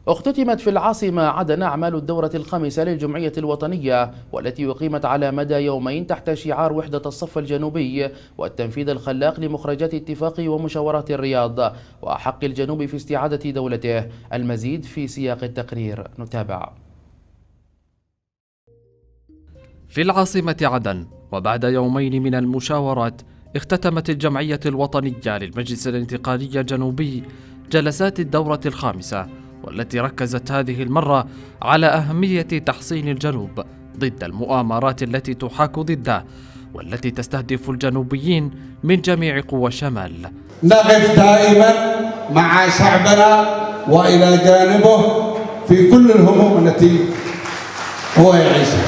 اختتمت في العاصمة عدن أعمال الدورة الخامسة للجمعية الوطنية، والتي أقيمت على مدى يومين تحت شعار وحدة الصف الجنوبي والتنفيذ الخلاق لمخرجات اتفاق ومشاورات الرياض وحق الجنوب في استعادة دولته. المزيد في سياق التقرير، نتابع. في العاصمة عدن وبعد يومين من المشاورات، اختتمت الجمعية الوطنية للمجلس الانتقالي الجنوبي جلسات الدورة الخامسة، والتي ركزت هذه المرة على أهمية تحصين الجنوب ضد المؤامرات التي تحاك ضده، والتي تستهدف الجنوبيين من جميع قوى الشمال. نقف دائما مع شعبنا وإلى جانبه في كل الهموم التي هو يعيشها.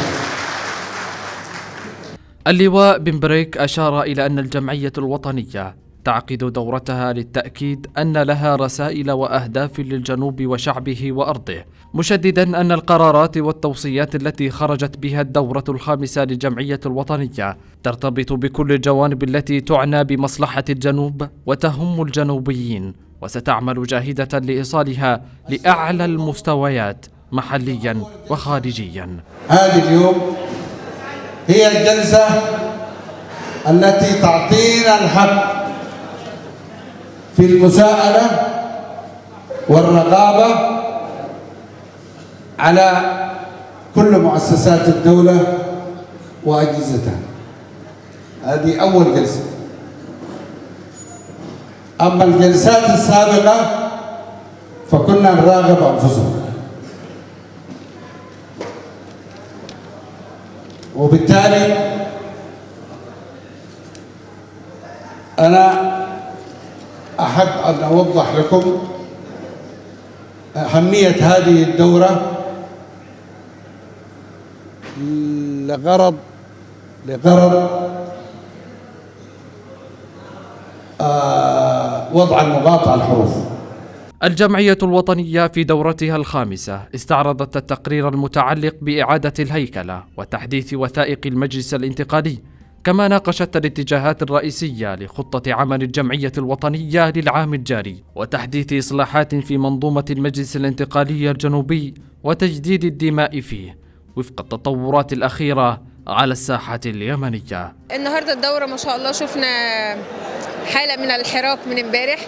اللواء بن بريك أشار إلى أن الجمعية الوطنية تعقد دورتها للتأكيد أن لها رسائل وأهداف للجنوب وشعبه وأرضه، مشددا أن القرارات والتوصيات التي خرجت بها الدورة الخامسة للجمعية الوطنية ترتبط بكل الجوانب التي تعنى بمصلحة الجنوب وتهم الجنوبيين، وستعمل جاهدة لإيصالها لأعلى المستويات محليا وخارجيا. هذه اليوم هي الجلسة التي تعطينا الحق في المساءلة والرقابة على كل مؤسسات الدولة وأجهزتها. هذه أول جلسة. أما الجلسات السابقة فكنا نراقب أنفسنا، وبالتالي أنا أحب أن أوضح لكم أهمية هذه الدورة لغرض وضع النقاط على الحروف. الجمعية الوطنية في دورتها الخامسة استعرضت التقرير المتعلق بإعادة الهيكلة وتحديث وثائق المجلس الانتقالي، كما ناقشت الاتجاهات الرئيسية لخطة عمل الجمعية الوطنية للعام الجاري وتحديث إصلاحات في منظومة المجلس الانتقالي الجنوبي وتجديد الدماء فيه وفق التطورات الأخيرة على الساحة اليمنية. النهاردة الدورة ما شاء الله شفنا حالة من الحراك من امبارح.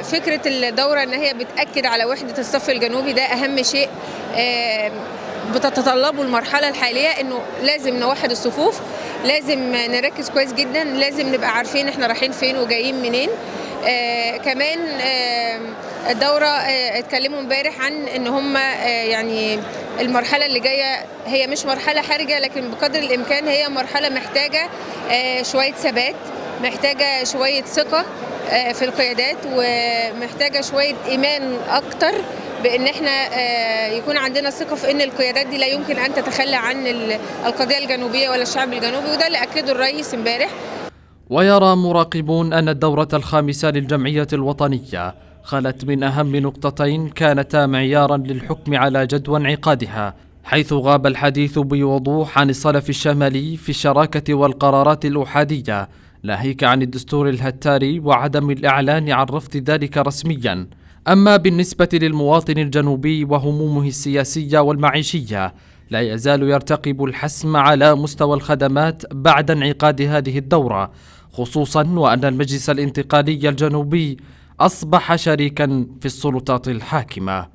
فكرة الدورة ان هي بتأكد على وحدة الصف الجنوبي، ده اهم شيء بتتطلبه المرحلة الحالية، انه لازم نوحد الصفوف، لازم نركز كويس جدا، لازم نبقى عارفين احنا رايحين فين وجايين منين. كمان الدورة اتكلموا امبارح عن ان هم يعني المرحلة اللي جاية هي مش مرحلة حرجة، لكن بقدر الامكان هي مرحلة محتاجة شوية ثبات، محتاجة شوية ثقة في القيادات، ومحتاجة شوية إيمان أكتر بأن احنا يكون عندنا ثقة في أن القيادات دي لا يمكن أن تتخلى عن القضية الجنوبية ولا الشعب الجنوبي، وده اللي أكده الرئيس امبارح. ويرى مراقبون أن الدورة الخامسة للجمعية الوطنية خلت من أهم نقطتين كانتا معيارا للحكم على جدوى انعقادها، حيث غاب الحديث بوضوح عن الصلف الشمالي في الشراكة والقرارات الأحادية، ناهيك عن الدستور الهتاري وعدم الإعلان عن رفض ذلك رسميا. أما بالنسبة للمواطن الجنوبي وهمومه السياسية والمعيشية، لا يزال يرتقب الحسم على مستوى الخدمات بعد انعقاد هذه الدورة، خصوصا وأن المجلس الانتقالي الجنوبي أصبح شريكا في السلطات الحاكمة.